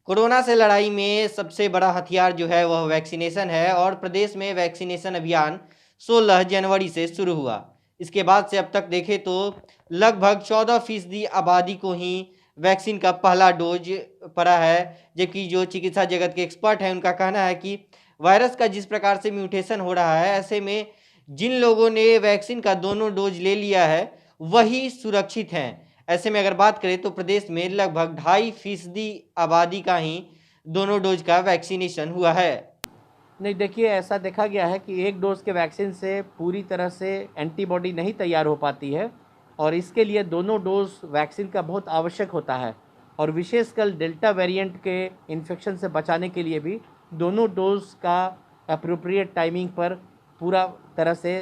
Corona से लड़ाई में सबसे बड़ा हथियार जो है वह वैक्सीनेशन है और प्रदेश में वैक्सीनेशन अभियान 16 जनवरी से शुरू हुआ। इसके बाद से अब तक देखें तो लगभग 14% आबादी को ही वैक्सीन का पहला डोज पड़ा है, जबकि जो चिकित्सा जगत के एक्सपर्ट हैं उनका कहना है कि वायरस का जिस प्रकार से म्यूटेशन हो रहा है, ऐसे में जिन लोगों ने वैक्सीन का दोनों डोज ले लिया है वही सुरक्षित हैं। ऐसे में अगर बात करें तो प्रदेश में लगभग 2.5% आबादी का ही दोनों डोज का वैक्सीनेशन हुआ है। नहीं, देखिए, ऐसा देखा गया है कि एक डोज के वैक्सीन से पूरी तरह से एंटीबॉडी नहीं तैयार हो पाती है और इसके लिए दोनों डोज वैक्सीन का बहुत आवश्यक होता है। और विशेषकर डेल्टा वेरिएंट के इन्फेक्शन से बचाने के लिए भी दोनों डोज का अप्रोप्रिएट टाइमिंग पर पूरा तरह से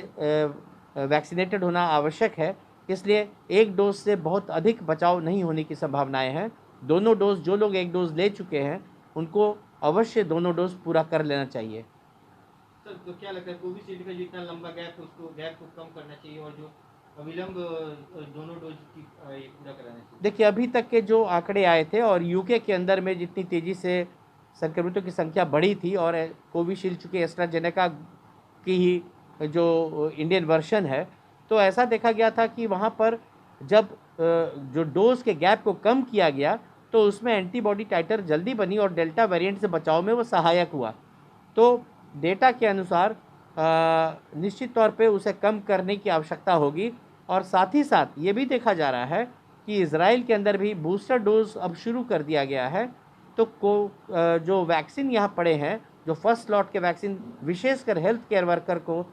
वैक्सीनेटेड होना आवश्यक है। इसलिए एक डोज से बहुत अधिक बचाव नहीं होने की संभावनाएं हैं। दोनों डोज, जो लोग एक डोज ले चुके हैं उनको अवश्य दोनों डोज पूरा कर लेना चाहिए। सर, तो क्या लगता है कोविशील्ड का जो इतना लंबा गैप है उसको गैप को कम करना चाहिए और जो अविलंब दोनों डोज की ये पूरा कराना चाहिए? देखिए, अभी तक के जो आंकड़े आए थे और यूके के अंदर में जितनी तेज़ी से संक्रमितों की संख्या बढ़ी थी और कोविशील्ड चूँकि एस्ट्राजेनेका की ही जो इंडियन वर्शन है, तो ऐसा देखा गया था कि वहाँ पर जब जो डोज के गैप को कम किया गया तो उसमें एंटीबॉडी टाइटर जल्दी बनी और डेल्टा वेरिएंट से बचाव में वो सहायक हुआ। तो डेटा के अनुसार निश्चित तौर पे उसे कम करने की आवश्यकता होगी। और साथ ही साथ ये भी देखा जा रहा है कि इज़राइल के अंदर भी बूस्टर डोज अब शुरू कर दिया गया है। तो जो वैक्सीन यहाँ पड़े हैं, जो फर्स्ट लॉट के वैक्सीन विशेषकर हेल्थ केयर वर्कर को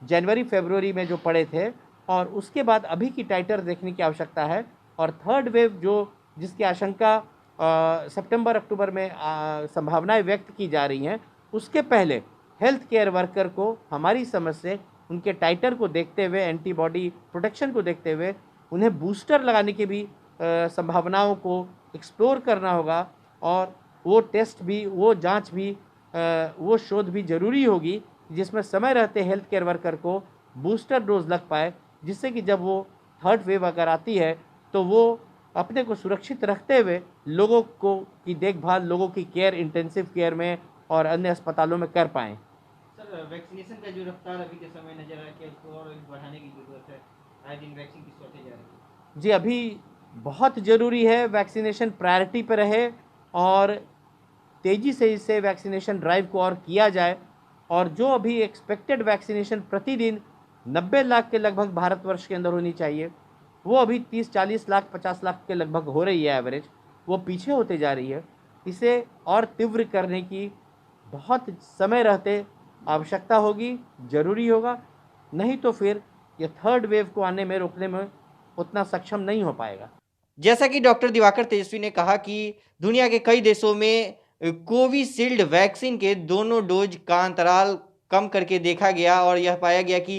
जनवरी फरवरी में जो पड़े थे, और उसके बाद अभी की टाइटर देखने की आवश्यकता है। और थर्ड वेव जिसकी आशंका सितंबर अक्टूबर में संभावनाएं व्यक्त की जा रही हैं, उसके पहले हेल्थ केयर वर्कर को हमारी समझ से उनके टाइटर को देखते हुए, एंटीबॉडी प्रोटेक्शन को देखते हुए उन्हें बूस्टर लगाने की भी संभावनाओं को एक्सप्लोर करना होगा। और वो टेस्ट भी, वो जांच भी, वो शोध भी ज़रूरी होगी जिसमें समय रहते हेल्थ केयर वर्कर को बूस्टर डोज लग पाए, जिससे कि जब वो थर्ड वेव अगर आती है तो वो अपने को सुरक्षित रखते हुए लोगों को की देखभाल, लोगों की केयर इंटेंसिव केयर में और अन्य अस्पतालों में कर पाएँ। सर, वैक्सीनेशन का जो रफ्तार अभी के समय नजर आ रहा है कि उसको और बढ़ाने की जरूरत है। आए दिन वैक्सीन की शॉर्टेज आ रही है। जी, अभी बहुत ज़रूरी है वैक्सीनेशन प्रायोरिटी पर रहे और तेज़ी से इसे वैक्सीनेशन ड्राइव को और किया जाए। और जो अभी एक्सपेक्टेड वैक्सीनेशन प्रतिदिन 90 लाख के लगभग भारतवर्ष के अंदर होनी चाहिए, वो अभी 30-40 लाख 50 लाख के लगभग हो रही है एवरेज, वो पीछे होते जा रही है। इसे और तीव्र करने की बहुत समय रहते आवश्यकता होगी, ज़रूरी होगा। नहीं तो फिर ये थर्ड वेव को आने में रोकने में उतना सक्षम नहीं हो पाएगा। जैसा कि डॉक्टर दिवाकर तेजस्वी ने कहा कि दुनिया के कई देशों में कोविशील्ड वैक्सीन के दोनों डोज का अंतराल कम करके देखा गया और यह पाया गया कि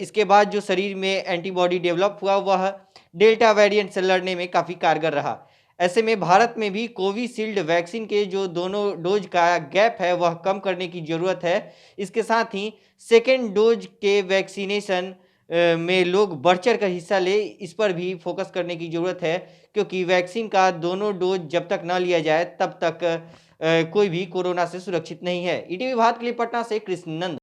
इसके बाद जो शरीर में एंटीबॉडी डेवलप हुआ वह डेल्टा वेरिएंट से लड़ने में काफ़ी कारगर रहा। ऐसे में भारत में भी कोविशील्ड वैक्सीन के जो दोनों डोज का गैप है वह कम करने की ज़रूरत है। इसके साथ ही सेकेंड डोज के वैक्सीनेशन में लोग बढ़-चढ़ कर हिस्सा ले, इस पर भी फोकस करने की ज़रूरत है, क्योंकि वैक्सीन का दोनों डोज जब तक ना लिया जाए तब तक कोई भी कोरोना से सुरक्षित नहीं है। ईटीवी भारत के लिए पटना से कृष्ण नंद।